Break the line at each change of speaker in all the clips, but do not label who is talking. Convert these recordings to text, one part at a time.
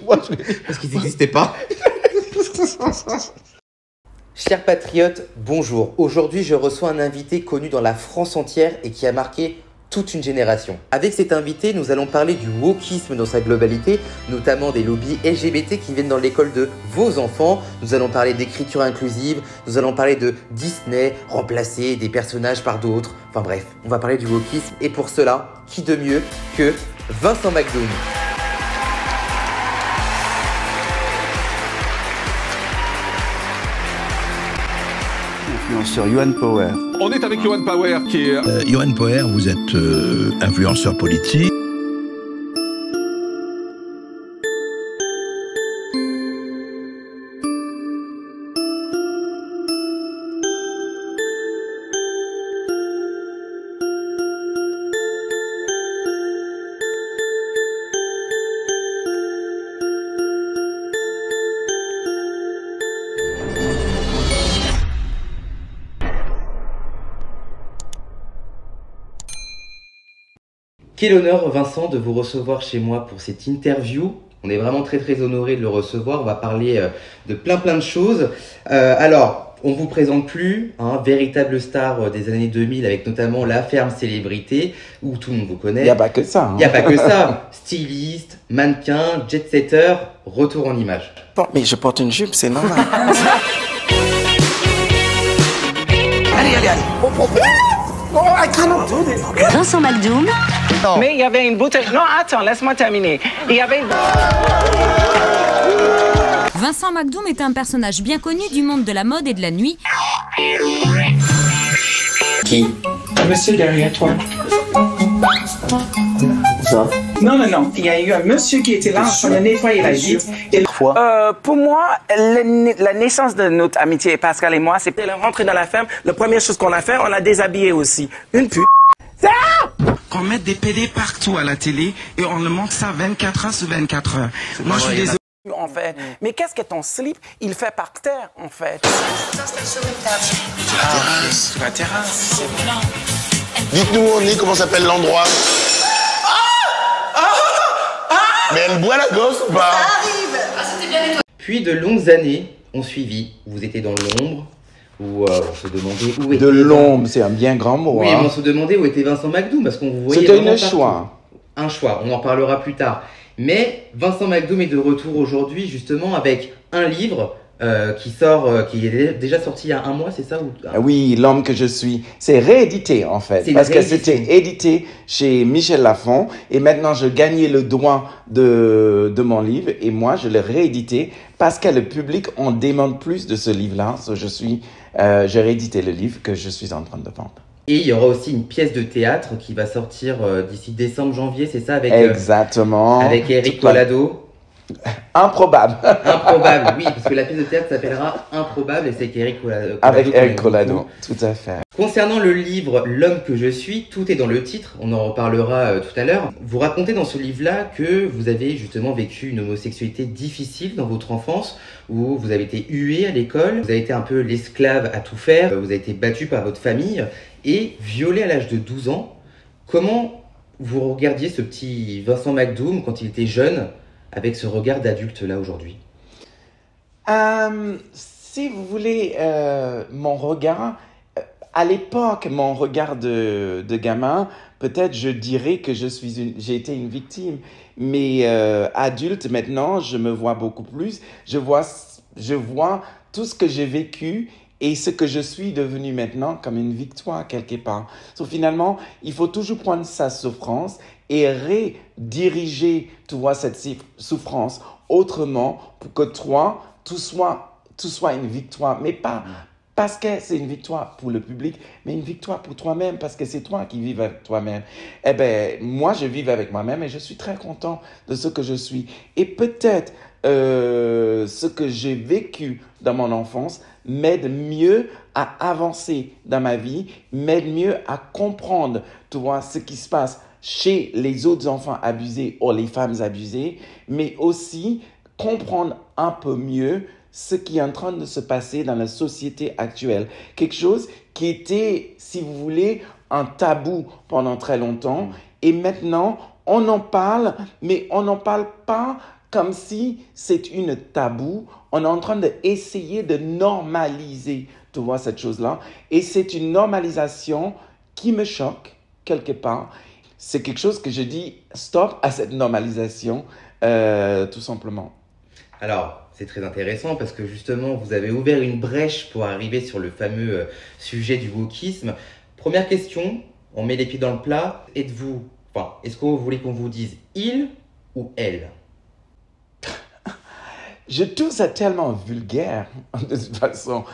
Parce qu'ils n'existaient pas. Chers patriotes, bonjour. Aujourd'hui, je reçois un invité connu dans la France entière et qui a marqué toute une génération. Avec cet invité, nous allons parler du wokisme dans sa globalité, notamment des lobbies LGBT qui viennent dans l'école de vos enfants. Nous allons parler d'écriture inclusive, nous allons parler de Disney, remplacer des personnages par d'autres. Enfin bref, on va parler du wokisme et pour cela, qui de mieux que Vincent McDoom.
Influenceur Yohan Power.
On est avec Yohan Power qui est...
Yohan Power, vous êtes influenceur politique.
Quel honneur, Vincent, de vous recevoir chez moi pour cette interview. On est vraiment très honoré de le recevoir. On va parler de plein de choses. Alors, on vous présente plus, véritable star des années 2000 avec notamment La Ferme Célébrité, où tout le monde vous connaît.
Il n'y a pas que ça.
Il n'y a pas que ça. Styliste, mannequin, jet-setter, retour en image.
Bon, mais je porte une jupe, c'est normal. Allez.
Vincent McDoom.
Non. Mais il y avait une bouteille. Non, attends, laisse-moi terminer. Il y avait une...
Vincent McDoom est un personnage bien connu du monde de la mode et de la nuit.
Qui?
Monsieur derrière toi.
Ça.
Non. Il y a eu un monsieur qui était là en train de nettoyer la vitre. Pour moi, la naissance de notre amitié, Pascal et moi, c'était le rentrer dans la ferme. La première chose qu'on a fait, on l'a déshabillé aussi. Une pute.
Qu'on mette des PD partout à la télé et on le montre ça 24 heures sur 24 heures. Moi, je suis désolé.
En fait. Mais qu'est-ce que ton slip, il fait par terre, en fait?
Sur la terrasse.
Dites-nous où on est, comment s'appelle l'endroit? Mais elle boit la gosse ou pas?
Puis de longues années ont suivi. Vous étiez dans l'ombre, où on se demandait où était...
De l'ombre, c'est un bien grand mot.
Oui, mais on se demandait où était Vincent McDoom, parce qu'on vous voyait
C'était
vraiment
un choix.
Un choix, on en parlera plus tard. Mais Vincent McDoom est de retour aujourd'hui, justement, avec un livre qui est déjà sorti il y a un mois, c'est ça ou...
Oui, L'homme que je suis. C'est réédité, en fait. Parce que c'était édité chez Michel Lafon. Et maintenant, je gagnais le droit de mon livre. Et moi, je l'ai réédité parce que le public en demande plus de ce livre-là. So, j'ai réédité le livre que je suis en train de vendre.
Et il y aura aussi une pièce de théâtre qui va sortir d'ici décembre-janvier, c'est ça, avec
exactement.
Avec Eric Collado.
Improbable.
Improbable, oui, parce que la pièce de théâtre s'appellera Improbable et c'est avec Eric Collado.
Avec Eric Collado, tout à fait.
Concernant le livre L'homme que je suis, tout est dans le titre, on en reparlera tout à l'heure. Vous racontez dans ce livre-là que vous avez justement vécu une homosexualité difficile dans votre enfance, où vous avez été hué à l'école, vous avez été un peu l'esclave à tout faire, vous avez été battu par votre famille et violé à l'âge de 12 ans. Comment vous regardiez ce petit Vincent McDoom quand il était jeune, avec ce regard d'adulte là aujourd'hui?
Si vous voulez, mon regard, à l'époque, mon regard de gamin, peut-être je dirais que j'ai été une victime. Mais adulte, maintenant, je me vois beaucoup plus. Je vois tout ce que j'ai vécu et ce que je suis devenu maintenant comme une victoire quelque part. So, finalement, il faut toujours prendre sa souffrance et rediriger, tu vois, cette souffrance autrement pour que toi, tout soit une victoire. Mais pas parce que c'est une victoire pour le public, mais une victoire pour toi-même, parce que c'est toi qui vis avec toi-même. Eh bien, moi, je vis avec moi-même et je suis très content de ce que je suis. Et peut-être ce que j'ai vécu dans mon enfance m'aide mieux à avancer dans ma vie, m'aide mieux à comprendre, tu vois, ce qui se passe chez les autres enfants abusés ou les femmes abusées, mais aussi comprendre un peu mieux ce qui est en train de se passer dans la société actuelle. Quelque chose qui était, si vous voulez, un tabou pendant très longtemps. Et maintenant, on en parle, mais on n'en parle pas comme si c'est une tabou. On est en train d'essayer de normaliser, tu vois, cette chose-là. Et c'est une normalisation qui me choque, quelque part. C'est quelque chose que je dis, stop à cette normalisation, tout simplement.
Alors, c'est très intéressant parce que justement, vous avez ouvert une brèche pour arriver sur le fameux sujet du wokisme. Première question, on met les pieds dans le plat. Est-ce que vous voulez qu'on vous dise il ou elle?
Je trouve ça tellement vulgaire, de toute façon,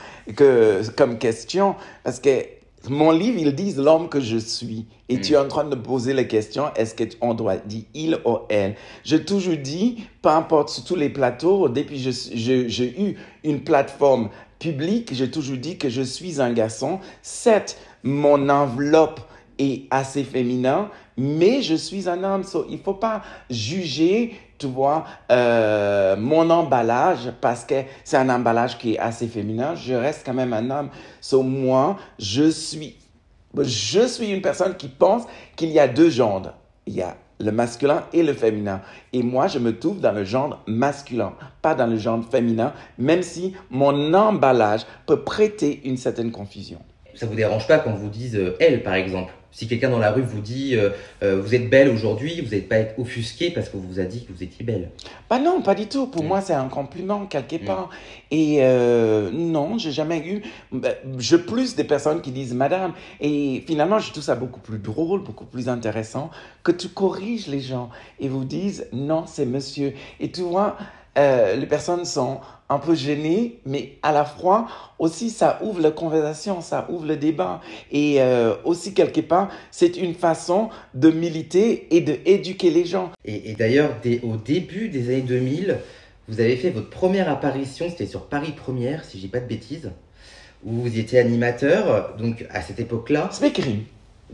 comme question, parce que mon livre, il dit l'homme que je suis. Et tu es en train de poser la question, est-ce qu'on doit dire il ou elle? J'ai toujours dit, peu importe, sur tous les plateaux, depuis que j'ai eu une plateforme publique, j'ai toujours dit que je suis un garçon. Certes, mon enveloppe est assez féminin, mais je suis un homme. Il ne faut pas juger, tu vois, mon emballage parce que c'est un emballage qui est assez féminin. Je reste quand même un homme. Moi, je suis une personne qui pense qu'il y a deux genres. Il y a le masculin et le féminin. Et moi, je me trouve dans le genre masculin, pas dans le genre féminin, même si mon emballage peut prêter une certaine confusion.
Ça ne vous dérange pas quand vous dise elle, par exemple? Si quelqu'un dans la rue vous dit vous êtes belle aujourd'hui, vous n'êtes pas être offusqué parce qu'on vous a dit que vous étiez belle?
Bah non, pas du tout. Pour moi, c'est un compliment quelque part. Et non, j'ai jamais eu. Je plus des personnes qui disent madame. Et finalement, je trouve ça beaucoup plus drôle, beaucoup plus intéressant que tu corriges les gens et vous disent non, c'est monsieur. Et tu vois, les personnes sont un peu gênées, mais à la fois aussi ça ouvre la conversation, ça ouvre le débat. Et aussi quelque part, c'est une façon de militer et d'éduquer les gens.
Et d'ailleurs, au début des années 2000, vous avez fait votre première apparition, c'était sur Paris Première, si je dis pas de bêtises, où vous étiez animateur, donc à cette époque-là.
Speakerine.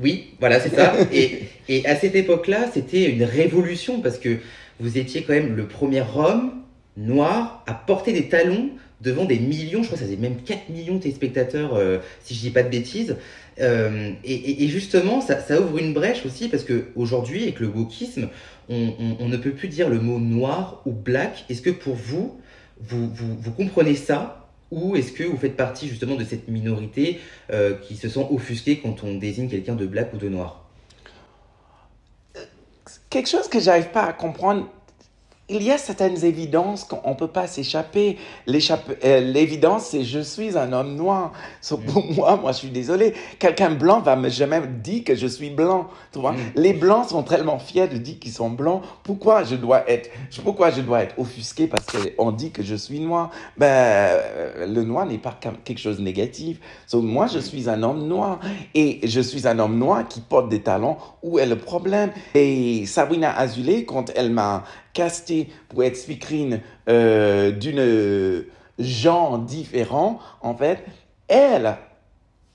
Oui, voilà, c'est ça. Et à cette époque-là, c'était une révolution parce que vous étiez quand même le premier homme noir à porter des talons devant des millions, je crois que ça faisait même 4 millions de téléspectateurs, si je dis pas de bêtises. Et justement, ça ouvre une brèche aussi parce qu'aujourd'hui, avec le wokisme, on ne peut plus dire le mot noir ou black. Est-ce que pour vous comprenez ça? Ou est-ce que vous faites partie justement de cette minorité qui se sent offusquée quand on désigne quelqu'un de black ou de noir?
Quelque chose que j'arrive pas à comprendre. Il y a certaines évidences qu'on ne peut pas s'échapper. L'évidence, c'est je suis un homme noir. Pour moi, je suis désolé. Quelqu'un blanc va me jamais dire que je suis blanc. Tu vois? Les blancs sont tellement fiers de dire qu'ils sont blancs. Pourquoi je dois être offusqué parce qu'on dit que je suis noir? Le noir n'est pas quelque chose de négatif. Moi, je suis un homme noir. Et je suis un homme noir qui porte des talons. Où est le problème? Et Sabrina Azoulay, quand elle m'a casté pour être speakerine d'une genre différent, en fait, elle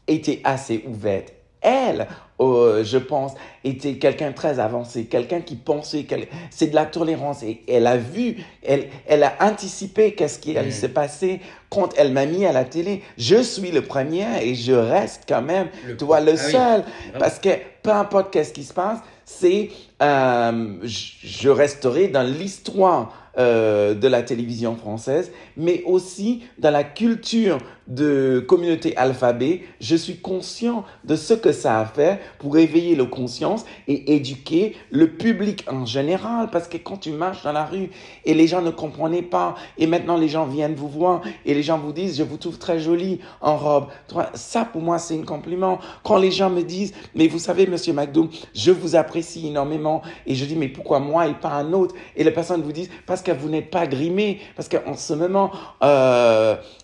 était assez ouverte. Elle, je pense, était quelqu'un de très avancé, quelqu'un qui pensait, c'est de la tolérance. Et elle a vu, elle a anticipé qu'est-ce qui allait se passer quand elle m'a mis à la télé. Je suis le premier et je reste quand même, le seul. Oui. Parce que peu importe qu'est-ce qui se passe, je resterai dans l'histoire de la télévision française, mais aussi dans la culture de communauté alphabet. Je suis conscient de ce que ça a fait pour éveiller la conscience et éduquer le public en général. Parce que quand tu marches dans la rue et les gens ne comprenaient pas, et maintenant les gens viennent vous voir et les gens vous disent « je vous trouve très jolie en robe », ça pour moi c'est un compliment. Quand les gens me disent « mais vous savez Monsieur McDo, je vous apprécie énormément », et je dis « mais pourquoi moi et pas un autre ?» Et les personnes vous disent « parce que vous n'êtes pas grimé, parce qu'en ce moment,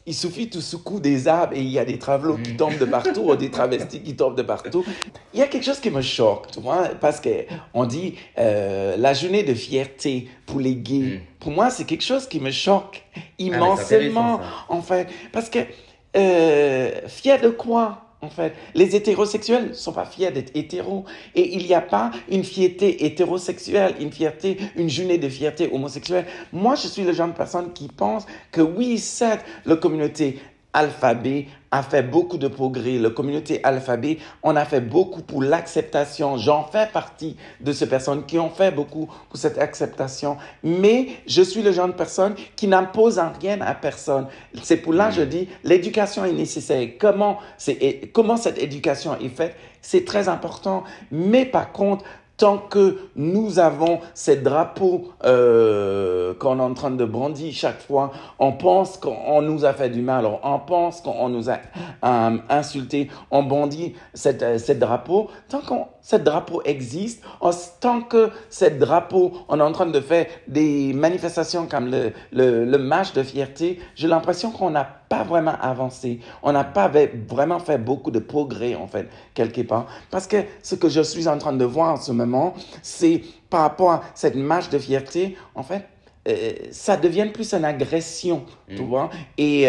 il suffit tout ce coup des arbres et il y a des travelots qui tombent de partout ou des travestis qui tombent de partout. » Il y a quelque chose qui me choque, tu vois, parce qu'on dit la journée de fierté pour les gays. Pour moi, c'est quelque chose qui me choque immensément, en fait. Parce que fier de quoi? En fait, les hétérosexuels ne sont pas fiers d'être hétéros. Et il n'y a pas une fierté hétérosexuelle, une journée de fierté homosexuelle. Moi, je suis le genre de personne qui pense que oui, certes, la communauté alphabet a fait beaucoup de progrès. La communauté alphabet, on a fait beaucoup pour l'acceptation. J'en fais partie de ces personnes qui ont fait beaucoup pour cette acceptation. Mais je suis le genre de personne qui n'impose rien à personne. C'est pour là que je dis, l'éducation est nécessaire. Comment cette éducation est faite, c'est très important. Mais par contre, tant que nous avons ces drapeaux qu'on est en train de brandir chaque fois, on pense qu'on nous a fait du mal, on pense qu'on nous a insulté, on brandit cette drapeau. Tant que ce drapeau existe, tant que ce drapeau, on est en train de faire des manifestations comme le marche de fierté, j'ai l'impression qu'on n'a pas vraiment avancé. On n'a pas vraiment fait beaucoup de progrès, en fait, quelque part. Parce que ce que je suis en train de voir en ce moment, c'est par rapport à cette marche de fierté, en fait, ça devient plus une agression, tu vois. Et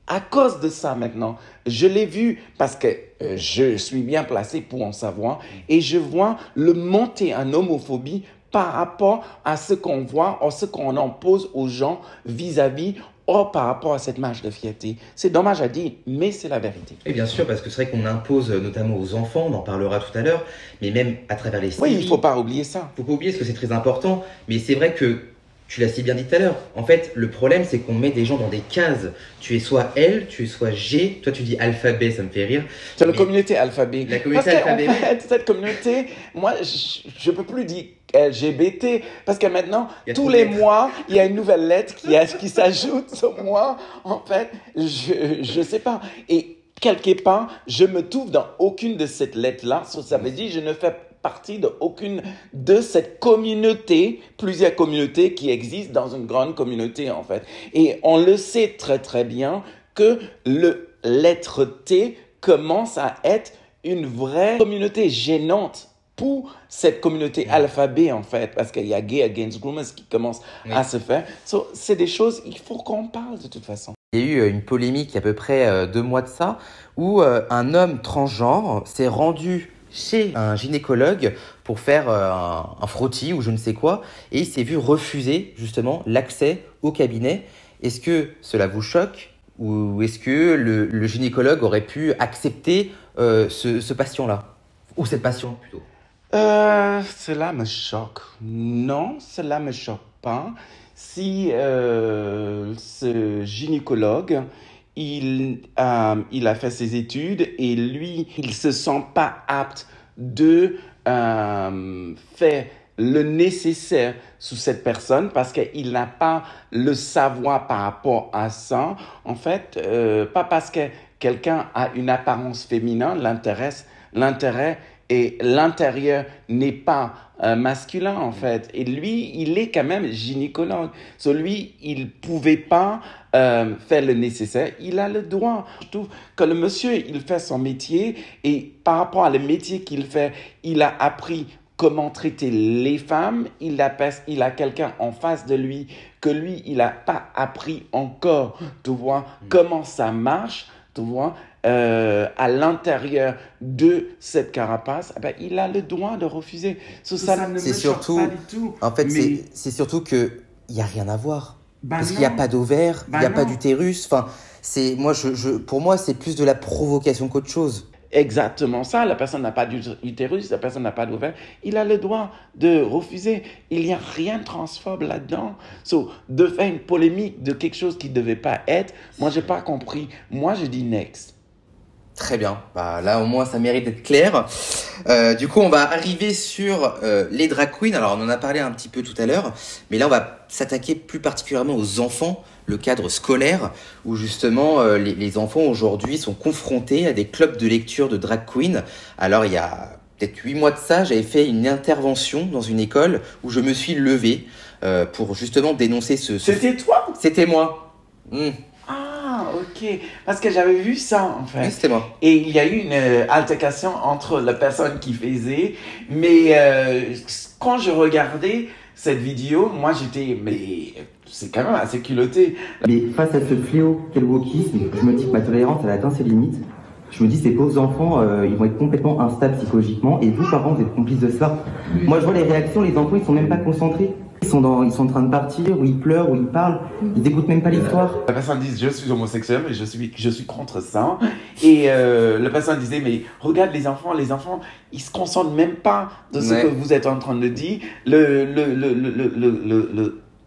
à cause de ça maintenant, je l'ai vu parce que je suis bien placé pour en savoir et je vois le monter en homophobie par rapport à ce qu'on voit ou ce qu'on impose aux gens vis-à-vis par rapport à cette marche de fierté. C'est dommage à dire, mais c'est la vérité.
Et bien sûr, parce que c'est vrai qu'on impose notamment aux enfants, on en parlera tout à l'heure, mais même à travers les séries.
Oui, il ne faut pas oublier ça.
Il ne faut pas oublier parce que c'est très important, mais c'est vrai que tu l'as si bien dit tout à l'heure. En fait, le problème, c'est qu'on met des gens dans des cases. Tu es soit L, tu es soit G. Toi, tu dis alphabet, ça me fait rire.
C'est la communauté alphabet.
La communauté alphabet.
En fait, cette communauté, moi, je ne peux plus dire LGBT parce que maintenant, tous les mois, il y a une nouvelle lettre qui s'ajoute sur moi. En fait, je ne sais pas. Et quelque part, je me trouve dans aucune de ces lettres-là. Ça veut dire que je ne fais partie de aucune de cette communauté, plusieurs communautés qui existent dans une grande communauté en fait. Et on le sait très très bien que le lettre T commence à être une vraie communauté gênante pour cette communauté alphabet en fait, parce qu'il y a Gay Against Groomers qui commence à se faire. C'est des choses, il faut qu'on parle de toute façon.
Il y a eu une polémique il y a à peu près 2 mois de ça, où un homme transgenre s'est rendu chez un gynécologue pour faire un frottis ou je ne sais quoi, et il s'est vu refuser justement l'accès au cabinet. Est-ce que cela vous choque ou est-ce que le gynécologue aurait pu accepter ce patient-là, ou cette patiente plutôt?
Cela me choque. Non, cela me choque pas. Si ce gynécologue il a fait ses études et lui, il se sent pas apte de faire le nécessaire sur cette personne parce qu'il n'a pas le savoir par rapport à ça. En fait, pas parce que quelqu'un a une apparence féminine, l'intérêt et l'intérieur n'est pas masculin en fait. Et lui, il est quand même gynécologue. Lui, il pouvait pas faire le nécessaire. Il a le droit. Je trouve que le monsieur, il fait son métier et par rapport à le métier qu'il fait, il a appris comment traiter les femmes. Il a quelqu'un en face de lui que lui, il n'a pas appris encore. Tu vois comment ça marche. Tu vois, à l'intérieur de cette carapace, il a le droit de refuser. Ça ne me choque pas du tout.
En fait, c'est surtout qu'il n'y a rien à voir. Parce qu'il n'y a pas d'ovaire, il n'y a pas d'utérus. Enfin, pour moi, c'est plus de la provocation qu'autre chose.
Exactement ça. La personne n'a pas d'utérus, la personne n'a pas d'ovaire. Il a le droit de refuser. Il n'y a rien de transphobe là-dedans. De faire une polémique de quelque chose qui ne devait pas être, moi, je n'ai pas compris. Moi, je dis next.
Très bien. Là, au moins, ça mérite d'être clair. Du coup, on va arriver sur les drag queens. Alors, on en a parlé un petit peu tout à l'heure. Mais là, on va s'attaquer plus particulièrement aux enfants, le cadre scolaire, où justement, les enfants aujourd'hui sont confrontés à des clubs de lecture de drag queens. Alors, il y a peut-être 8 mois de ça, j'avais fait une intervention dans une école où je me suis levé pour justement dénoncer
C'était toi?
C'était moi.
Ah, ok. Parce que j'avais vu ça, en fait.
Oui, c'était moi.
Et il y a eu une altercation entre la personne qui faisait. Mais quand je regardais cette vidéo, moi, mais c'est quand même assez culotté.
Mais face à ce fléau qu'est le wokisme, je me dis que ma tolérance, elle atteint ses limites. Je me dis, ces pauvres enfants, ils vont être complètement instables psychologiquement. Et vous, parents, vous êtes complices de cela. Moi, je vois les réactions, les enfants, ils sont même pas concentrés. Ils sont en train de partir, ou ils pleurent, ou ils parlent. Ils n'écoutent même pas l'histoire.
La personne dit, je suis homosexuel, mais je suis contre ça. Et la personne disait, mais regarde les enfants, ils se concentrent même pas de ce que vous êtes en train de dire.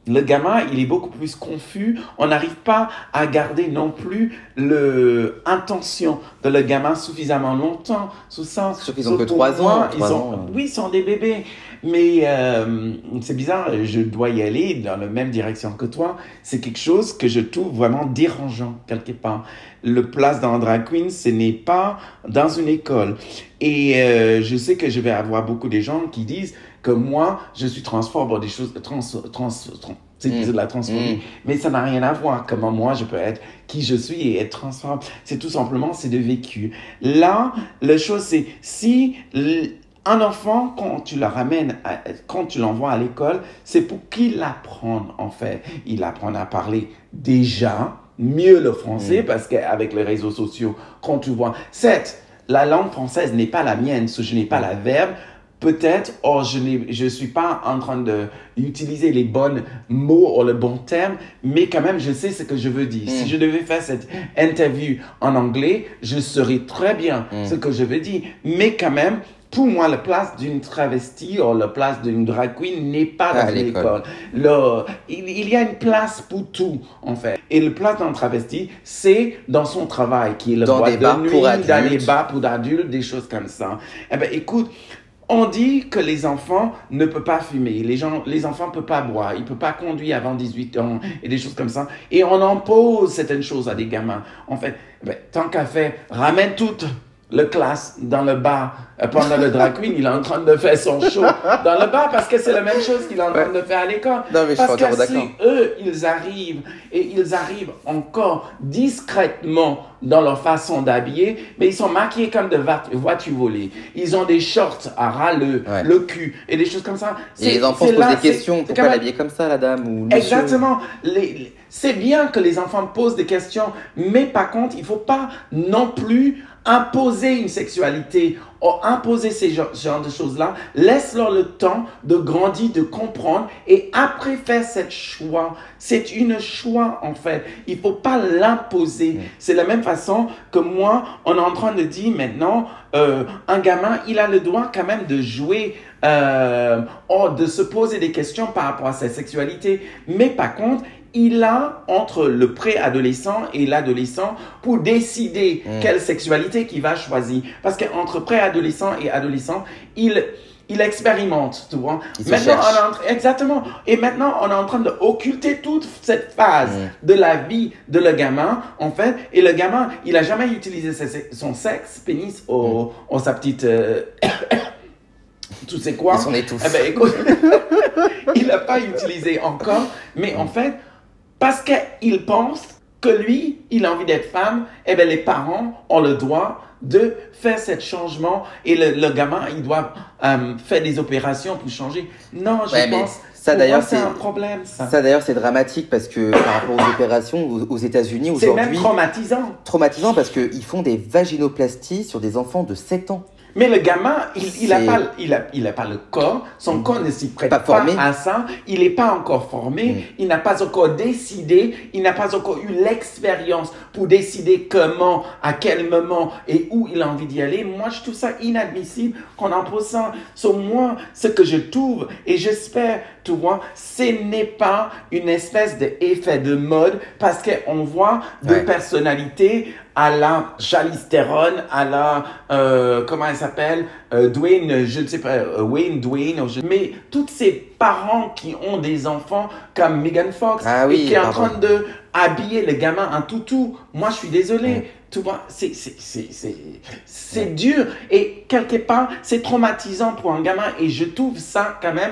Le gamin, il est beaucoup plus confus. On n'arrive pas à garder non plus l'intention de le gamin suffisamment longtemps.
Sauf qu'ils ont que 3 ans.
Oui, ils sont des bébés. Mais c'est bizarre, je dois y aller dans la même direction que toi. C'est quelque chose que je trouve vraiment dérangeant, quelque part. Le place dans Drag Queen, ce n'est pas dans une école. Et je sais que je vais avoir beaucoup de gens qui disent que moi, je suis transphobe pour des choses, c'est de la transphobie. Mais ça n'a rien à voir. Comment moi, je peux être qui je suis et être transphobe. C'est tout simplement, c'est de vécu. Là, la chose, c'est si un enfant, quand tu le ramènes, quand tu l'envoies à l'école, c'est pour qu'il apprenne, en fait. Il apprend à parler déjà mieux le français, parce qu'avec les réseaux sociaux, quand tu vois, la langue française n'est pas la mienne, je n'ai pas la verbe, peut-être, je suis pas en train d'utiliser les bons mots ou le bon terme, mais quand même, je sais ce que je veux dire. Si je devais faire cette interview en anglais, je saurais très bien ce que je veux dire, mais quand même, pour moi, la place d'une travestie ou la place d'une drag queen n'est pas dans l'école. Il y a une place pour tout, en fait. Et la place d'un travesti, c'est dans son travail, qui est le boîte de nuit, dans les bars pour adultes, des choses comme ça. Eh ben, écoute, on dit que les enfants ne peuvent pas fumer, les enfants ne peuvent pas boire, ils ne peuvent pas conduire avant 18 ans et des choses comme ça. Et on impose certaines choses à des gamins. En fait, tant qu'à faire, ramène toute la classe dans le bar pendant le drag queen, il est en train de faire son show dans le bar parce que c'est la même chose qu'il est en train de faire à l'école. Parce que si eux, ils arrivent encore discrètement dans leur façon d'habiller, mais ils sont maquillés comme de voitures volées. Ils ont des shorts à ras le cul et des choses comme ça.
Et les enfants se posent des questions. Pourquoi l'habiller comme ça, la dame ou monsieur?
Exactement. C'est bien que les enfants posent des questions, mais par contre, il ne faut pas non plus imposer une sexualité ou imposer ce genre de choses-là. Laisse-leur le temps de grandir, de comprendre et après faire cette choix. C'est une choix en fait. Il ne faut pas l'imposer. C'est la même façon que moi, on est en train de dire maintenant, un gamin, il a le droit quand même de jouer, de se poser des questions par rapport à sa sexualité. Mais par contre, il a entre le préadolescent et l'adolescent pour décider quelle sexualité qu'il va choisir. Parce qu'entre préadolescent et adolescent, il expérimente, tu vois. Exactement. Et maintenant, on est en train d'occulter toute cette phase de la vie de le gamin, en fait. Et le gamin, il n'a jamais utilisé son sexe, pénis, ou sa petite... tu sais quoi?
Ils sont tous.
Eh ben, écoute, il n'a pas utilisé encore, mais en fait, parce qu'il pense que lui, il a envie d'être femme, eh bien, les parents ont le droit de faire ce changement et le gamin, il doit faire des opérations pour changer. Non, je pense...
Ça d'ailleurs,
c'est un problème.
Ça d'ailleurs, c'est dramatique parce que par rapport aux opérations aux États-Unis aujourd'hui,
c'est même traumatisant.
Traumatisant parce qu'ils font des vaginoplasties sur des enfants de 7 ans.
Mais le gamin, il a pas le corps, son corps ne s'y prête pas à ça, il n'est pas encore formé, il n'a pas encore décidé, il n'a pas encore eu l'expérience pour décider comment, à quel moment et où il a envie d'y aller. Moi, je trouve ça inadmissible qu'on impose ça. Sur moi, ce que je trouve, et j'espère, tu vois, ce n'est pas une espèce d'effet de mode parce qu'on voit de personnalités à la Charlize Theron, à la, comment elle s'appelle, Dwayne, je ne sais pas, Dwayne, mais tous ces parents qui ont des enfants comme Megan Fox et qui est en train de habiller le gamin en toutou. Moi, je suis désolé. Tu vois, c'est dur et quelque part, c'est traumatisant pour un gamin et je trouve ça quand même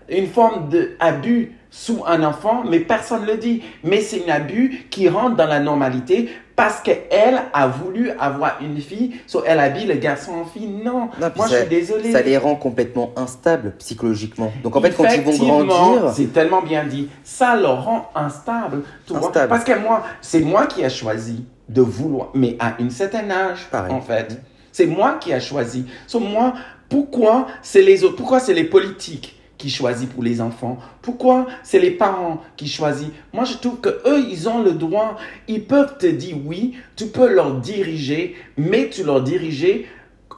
une forme d'abus sous un enfant, mais personne ne le dit. Mais c'est un abus qui rentre dans la normalité parce qu'elle a voulu avoir une fille, elle habille le garçon en fille. Non, moi je suis désolé.
Ça les rend complètement instables psychologiquement. Donc en fait, quand ils vont grandir...
c'est tellement bien dit. Ça leur rend instable. Tu vois? Parce que moi, c'est moi qui ai choisi de vouloir, mais à un certain âge, en fait. C'est moi qui ai choisi. Moi, pourquoi c'est les politiques qui choisit pour les enfants? Pourquoi c'est les parents qui choisissent? Moi, je trouve que eux, ils ont le droit. Ils peuvent te dire oui, tu peux leur diriger, mais tu leur diriger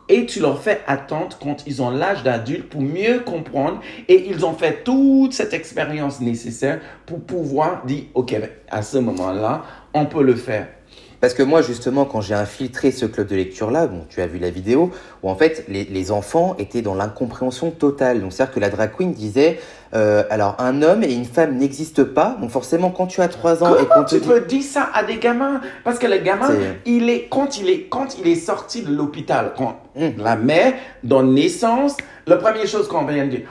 et tu leur fais attendre quand ils ont l'âge d'adulte pour mieux comprendre et ils ont fait toute cette expérience nécessaire pour pouvoir dire, OK, à ce moment-là, on peut le faire.
Parce que moi, justement, quand j'ai infiltré ce club de lecture-là, bon, tu as vu la vidéo, où en fait, les enfants étaient dans l'incompréhension totale. Donc, c'est-à-dire que la drag queen disait, alors, un homme et une femme n'existent pas. Donc, forcément, quand tu as 3 ans...
Comment tu peux dire ça à des gamins? Parce que le gamin, quand il est sorti de l'hôpital, quand la mère donne naissance, la première chose qu'on vient de dire,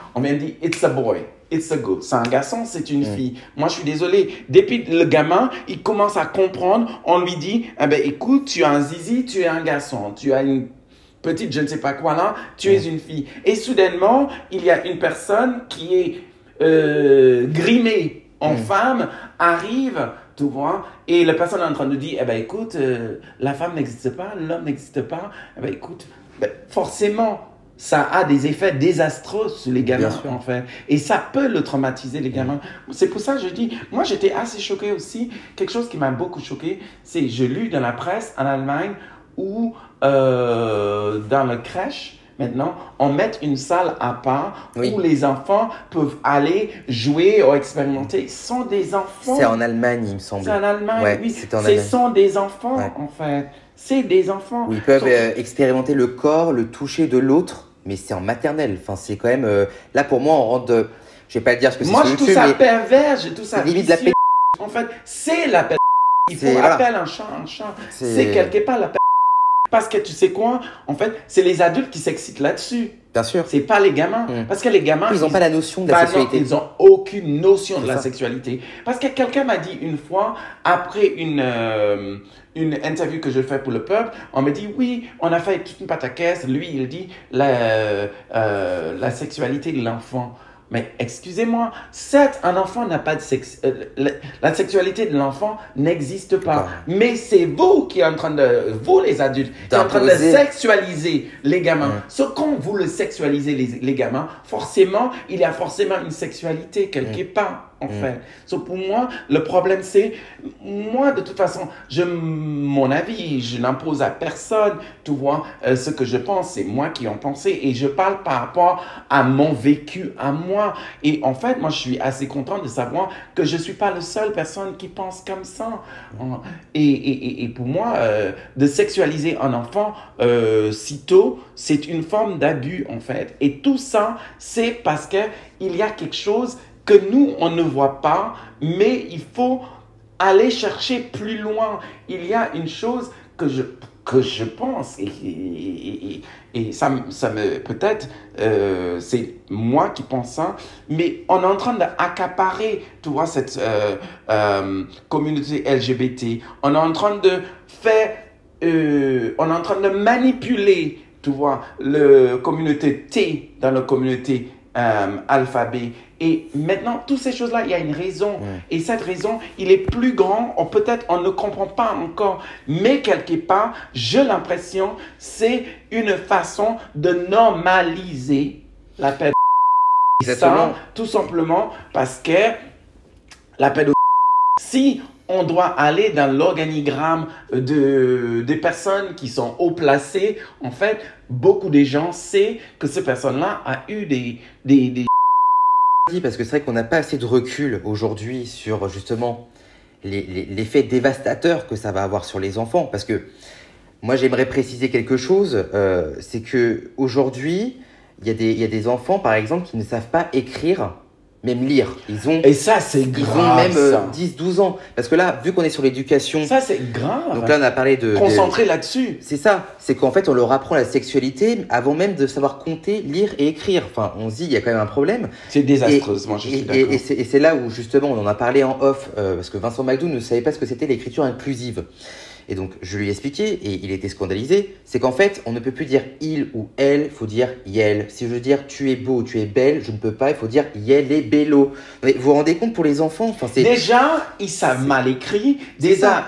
it's a boy. It's a girl. C'est un garçon, c'est une fille. Moi, je suis désolé. Depuis le gamin, il commence à comprendre. On lui dit, eh ben, écoute, tu as un zizi, tu es un garçon. Tu as une petite, je ne sais pas quoi là, tu es une fille. Et soudainement, il y a une personne qui est grimée en femme, arrive, tu vois, et la personne est en train de dire, eh ben, écoute, la femme n'existe pas, l'homme n'existe pas. Eh ben, écoute, forcément, ça a des effets désastreux sur les gamins, en fait. Et ça peut le traumatiser, les gamins. C'est pour ça que je dis, moi, j'étais assez choqué aussi. Quelque chose qui m'a beaucoup choqué, c'est, j'ai lu dans la presse en Allemagne où, dans la crèche, maintenant, on met une salle à part où les enfants peuvent aller jouer ou expérimenter. Ce sont des enfants.
C'est en Allemagne, il me semble.
C'est en Allemagne,
ouais,
oui.
Ce
sont des enfants, en fait. C'est des enfants.
Où ils peuvent expérimenter le corps, le toucher de l'autre, mais c'est en maternelle. Enfin, c'est quand même... là, pour moi, on rentre... Je vais pas le dire ce que c'est.
Moi, je trouve ça pervers, je trouve ça
limite la pédophilie.
En fait, c'est la pédophilie. Il faut appeler un chat un chat. C'est quelque part la pédophilie. Parce que tu sais quoi? En fait, c'est les adultes qui s'excitent là-dessus.
Bien sûr.
C'est pas les gamins. Parce que les gamins...
Ils n'ont pas la notion de la sexualité.
Non, ils n'ont aucune notion de la sexualité. Parce que quelqu'un m'a dit une fois, après une interview que je fais pour le peuple, on me dit, oui, on a fait toute une pataquès. Lui, il dit la sexualité de l'enfant. Mais excusez-moi, certes, un enfant n'a pas de sexe. La sexualité de l'enfant n'existe pas. Mais c'est vous qui êtes en train de, vous les adultes, qui êtes en train de sexualiser les gamins. Quand vous le sexualisez les gamins, forcément, il y a forcément une sexualité quelque part. En fait. Pour moi, le problème, c'est, moi, de toute façon, mon avis, je n'impose à personne, tu vois, ce que je pense, c'est moi qui en pensais, et je parle par rapport à mon vécu, à moi. Et en fait, moi, je suis assez content de savoir que je ne suis pas la seule personne qui pense comme ça. Et pour moi, de sexualiser un enfant si tôt, c'est une forme d'abus, en fait. Et tout ça, c'est parce qu'il y a quelque chose que nous, on ne voit pas, mais il faut aller chercher plus loin. Il y a une chose que je pense, et ça me peut-être, c'est moi qui pense ça, mais on est en train d'accaparer, tu vois, cette communauté LGBT. On est en train de faire, on est en train de manipuler, tu vois, la communauté T dans la communauté alphabet. Et maintenant, toutes ces choses-là, il y a une raison. Et cette raison, il est plus grand, ou peut-être on ne comprend pas encore. Mais quelque part, j'ai l'impression, c'est une façon de normaliser la pédophilie. Ça, tout simplement parce que la pédophilie, si on doit aller dans l'organigramme des personnes qui sont haut placées, en fait, beaucoup de gens savent que cette personne-là a eu des
parce que c'est vrai qu'on n'a pas assez de recul aujourd'hui sur justement l'effet dévastateur que ça va avoir sur les enfants. Parce que moi, j'aimerais préciser quelque chose, c'est que aujourd'hui, il y a des enfants, par exemple, qui ne savent pas écrire, même lire.
Et ça, c'est grave.
Ils ont même 10-12 ans. Parce que là, vu qu'on est sur l'éducation...
Ça, c'est grave.
Donc là, on a parlé de...
Concentrer là-dessus.
C'est ça. C'est qu'en fait, on leur apprend la sexualité avant même de savoir compter, lire et écrire. Enfin, on se dit, il y a quand même un problème.
C'est désastreux, moi, je suis d'accord.
Et c'est là où, justement, on en a parlé en off, parce que Vincent McDoux ne savait pas ce que c'était l'écriture inclusive. Et donc, je lui ai expliqué, et il était scandalisé, c'est qu'en fait, on ne peut plus dire il ou elle, il faut dire yel. Si je veux dire tu es beau, tu es belle, je ne peux pas, il faut dire yel et bello. Mais vous vous rendez compte pour les enfants, enfin,
déjà, ils savent mal écrire. Déjà,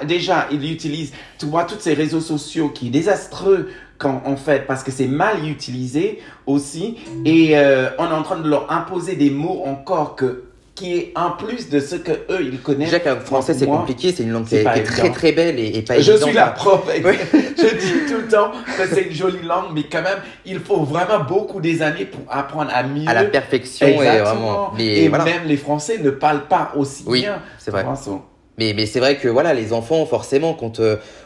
ils utilisent, tu vois, tous ces réseaux sociaux qui sont désastreux, quand en fait, parce que c'est mal utilisé aussi, et on est en train de leur imposer des mots encore qui est en plus de ce que eux ils connaissent.
Déjà qu'un français c'est compliqué, c'est une langue qui est très très belle et pas
évidente.
Je
suis la prof, je dis tout le temps que c'est une jolie langue, mais quand même il faut vraiment beaucoup des années pour apprendre à mieux.
À la perfection.
Exactement. Et voilà. Même les Français ne parlent pas aussi bien.
C'est vrai. Mais c'est vrai que voilà, les enfants, forcément, quand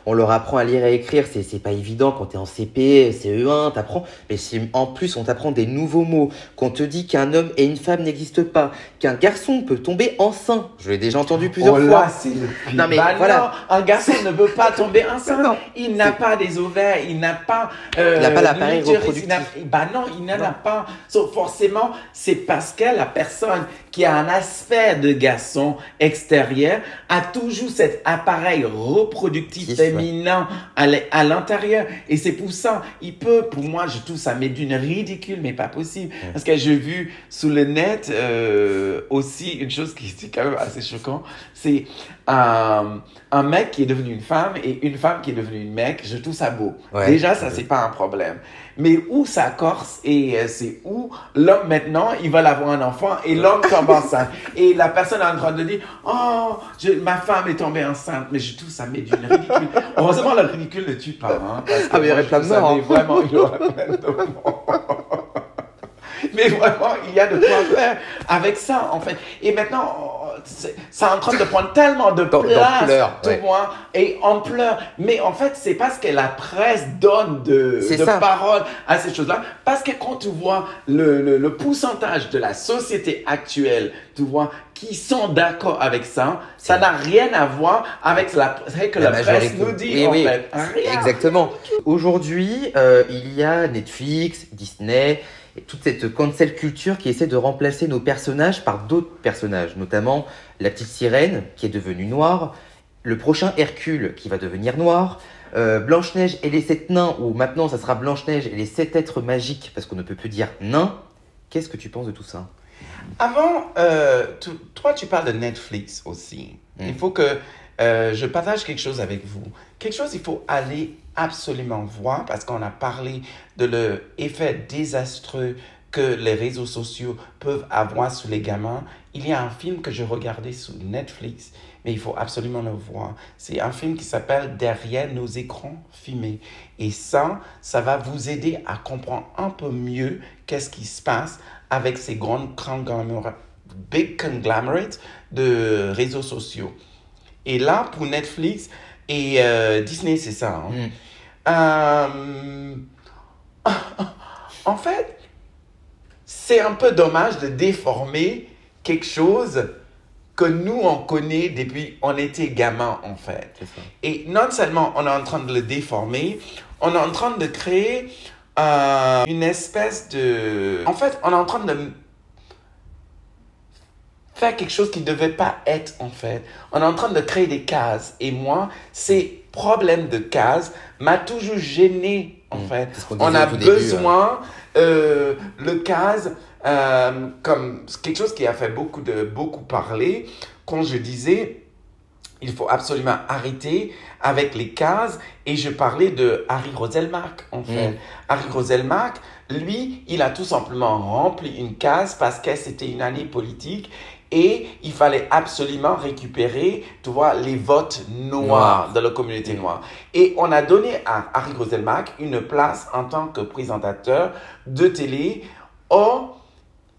on leur apprend à lire et écrire, c'est pas évident. Quand tu es en CP, CE1, t'apprends. Mais si en plus on t'apprend des nouveaux mots, qu'on te dit qu'un homme et une femme n'existent pas, qu'un garçon peut tomber enceint. Je l'ai déjà entendu plusieurs fois.
Là, c'est le plus.
Non mais voilà,
non, un garçon ne peut pas tomber enceint. Il n'a pas des ovaires, il n'a pas.
Il n'a pas l'appareil reproductif.
Non, il n'en a pas. So, forcément, c'est parce que la personne qui a un aspect de garçon extérieur a toujours cet appareil reproductif féminin à l'intérieur. Et c'est pour ça, pour moi, je trouve ça met d'une ridicule, mais pas possible. Parce que j'ai vu sous le net aussi une chose qui est quand même assez choquant. C'est un mec qui est devenu une femme et une femme qui est devenue une mec. Je trouve ça beau. Déjà, ça, c'est pas un problème. Mais où ça corse et c'est où l'homme maintenant, il va avoir un enfant et l'homme tombe enceinte. Et la personne est en train de dire, oh, ma femme est tombée enceinte. Mais je trouve ça met d'une ridicule. Heureusement, le ridicule ne tue pas. Hein,
mais il y aurait plein de morts.
Vraiment, il y aurait plein de morts. Mais vraiment, il y a de quoi faire avec ça, en fait. Et maintenant, c'est en train de prendre tellement de place, tu vois, et ampleur. Mais en fait, c'est parce que la presse donne de parole à ces choses-là. Parce que quand tu vois le pourcentage de la société actuelle, tu vois, qui sont d'accord avec ça, ça n'a rien à voir avec ce que la presse nous dit, en fait. Rien.
Exactement. Aujourd'hui, il y a Netflix, Disney... Et toute cette cancel culture qui essaie de remplacer nos personnages par d'autres personnages, notamment la petite sirène qui est devenue noire, le prochain Hercule qui va devenir noir, Blanche-Neige et les 7 nains, ou maintenant ça sera Blanche-Neige et les 7 êtres magiques parce qu'on ne peut plus dire nains. Qu'est-ce que tu penses de tout ça?
Avant, toi tu parles de Netflix aussi. Il faut que je partage quelque chose avec vous. Quelque chose il faut aller absolument voir parce qu'on a parlé de l'effet désastreux que les réseaux sociaux peuvent avoir sur les gamins. Il y a un film que je regardais sur Netflix, mais il faut absolument le voir. C'est un film qui s'appelle « Derrière nos écrans fumés ». Et ça va vous aider à comprendre un peu mieux qu'est-ce qui se passe avec ces grandes big conglomerates de réseaux sociaux. Et là, pour Netflix et Disney, c'est ça. Hein? En fait, c'est un peu dommage de déformer quelque chose que nous, on connaît depuis on était gamin, en fait. Et non seulement on est en train de le déformer, on est en train de créer une espèce de... En fait, on est en train de faire quelque chose qui ne devait pas être, en fait. On est en train de créer des cases. Et moi, ces problèmes de cases m'a toujours gêné, en fait. On a besoin, le case, comme quelque chose qui a fait beaucoup parler, quand je disais, il faut absolument arrêter avec les cases. Et je parlais de Harry Roselmack, en fait. Harry Roselmack, lui, il a tout simplement rempli une case parce que c'était une année politique. Et il fallait absolument récupérer, tu vois, les votes noirs de la communauté noire. Et on a donné à Harry Roselmack une place en tant que présentateur de télé. Or,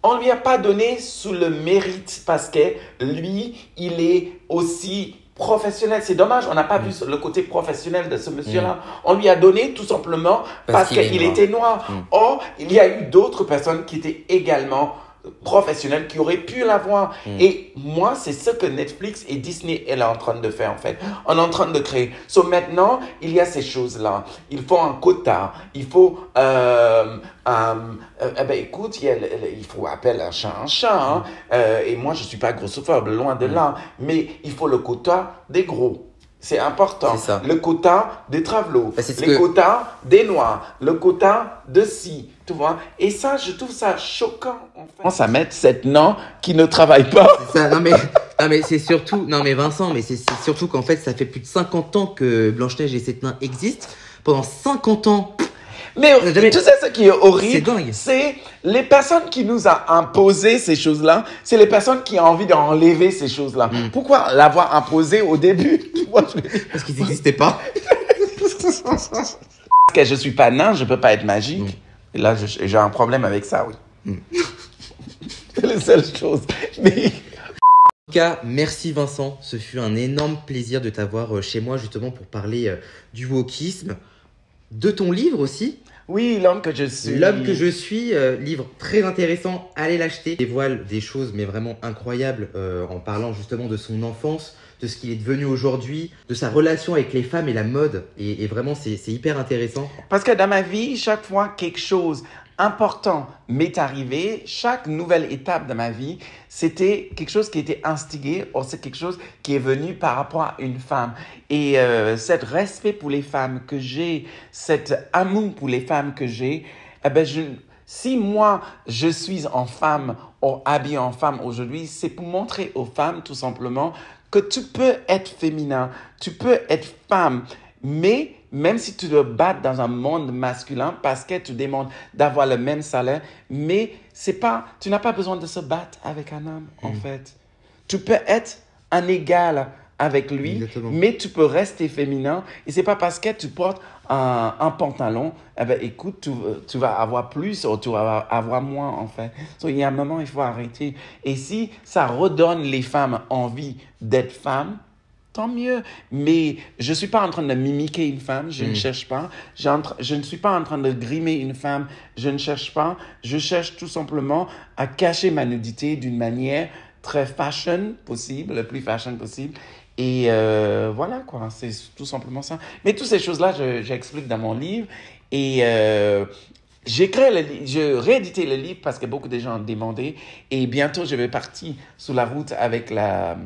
on ne lui a pas donné sous le mérite parce que lui, il est aussi professionnel. C'est dommage, on n'a pas vu le côté professionnel de ce monsieur-là. On lui a donné tout simplement parce qu'il était noir. Or, il y a eu d'autres personnes qui étaient également professionnels qui auraient pu l'avoir. Et moi, c'est ce que Netflix et Disney est en train de faire, en fait. On est en train de créer. So, maintenant, il y a ces choses-là. Il faut un quota. Il faut... écoute, il faut appeler un chat. Et moi, je ne suis pas grossophobe, loin de là. Mais il faut le quota des gros. C'est important.
C'est
le quota des travelots, quotas des noirs, le quota de ci, tu vois. Et ça, je trouve ça choquant. En fait. On s'en met 7 noms qui ne travaillent pas.
Ça, non mais c'est surtout, Vincent, mais c'est surtout qu'en fait, ça fait plus de 50 ans que Blanche-Neige et 7 nains existent. Pendant 50 ans,
Mais tu sais ce qui est horrible,
dingue.
c'est les personnes qui nous ont imposé ces choses-là, c'est les personnes qui ont envie d'enlever ces choses-là. Pourquoi l'avoir imposé au début?
Parce qu'ils n'existaient pas.
Parce que je suis pas nain, je peux pas être magique. Et là, j'ai un problème avec ça, oui. C'est la seule chose. Mais...
En tout cas, merci Vincent, ce fut un énorme plaisir de t'avoir chez moi justement pour parler du wokisme, de ton livre aussi.
Oui, L'homme que je suis.
L'homme que je suis, livre très intéressant, allez l'acheter. Il dévoile des choses mais vraiment incroyables en parlant justement de son enfance, de ce qu'il est devenu aujourd'hui, de sa relation avec les femmes et la mode. Et vraiment, c'est hyper intéressant.
Parce que dans ma vie, chaque fois quelque chose important m'est arrivé, chaque nouvelle étape de ma vie, c'était quelque chose qui était instigé ou c'est quelque chose qui est venu par rapport à une femme. Et cet respect pour les femmes que j'ai, cet amour pour les femmes que j'ai, eh ben si moi, je suis en femme ou habillée en femme aujourd'hui, c'est pour montrer aux femmes tout simplement que tu peux être féminin, tu peux être femme, mais même si tu dois battre dans un monde masculin parce que tu demandes d'avoir le même salaire, mais tu n'as pas besoin de se battre avec un homme, en fait. Tu peux être un égal avec lui, exactement, mais tu peux rester féminin. Et c'est pas parce que tu portes un pantalon, eh ben, écoute, tu vas avoir plus ou tu vas avoir moins, en fait. Il y a un moment, il faut arrêter. Et si ça redonne les femmes envie d'être femmes, tant mieux. Mais je ne suis pas en train de mimiquer une femme, je ne cherche pas. Je ne suis pas en train de grimer une femme, je ne cherche pas. Je cherche tout simplement à cacher ma nudité d'une manière très fashion possible, le plus fashion possible. Et voilà, quoi, c'est tout simplement ça. Mais toutes ces choses-là, j'explique dans mon livre. Et j'ai réédité le livre parce que beaucoup de gens ont demandé. Et bientôt, je vais partir sur la route avec la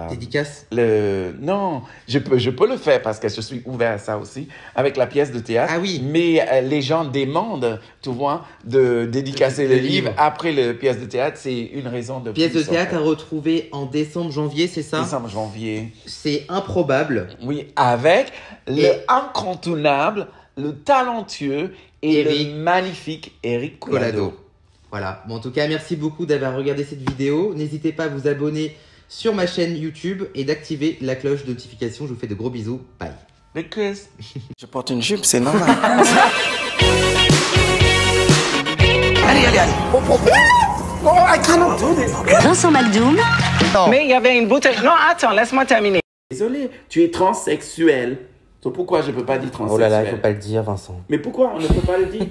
dédicace.
Non, je peux le faire parce que je suis ouvert à ça aussi, avec la pièce de théâtre.
Ah oui.
Mais les gens demandent, tu vois, de dédicacer le livre après la pièce de théâtre. C'est une raison de
pièce
plus,
de théâtre à retrouver en décembre, janvier, c'est ça?
Décembre, janvier.
C'est improbable.
Oui, avec le incontournable, le talentueux et le magnifique Eric Collado.
Voilà. Bon, en tout cas, merci beaucoup d'avoir regardé cette vidéo. N'hésitez pas à vous abonner sur ma chaîne YouTube et d'activer la cloche de notification. Je vous fais de gros bisous. Bye.
Le kiss.
Je porte une jupe, c'est normal. Allez. Oh, I cannot do this.
Vincent McDoom.
Mais il y avait une bouteille. Non, attends, laisse-moi terminer.
Désolé, tu es transsexuel. Donc pourquoi je ne peux pas dire transsexuel?
Oh là là, il ne faut pas le dire, Vincent.
Mais pourquoi on ne peut pas le dire?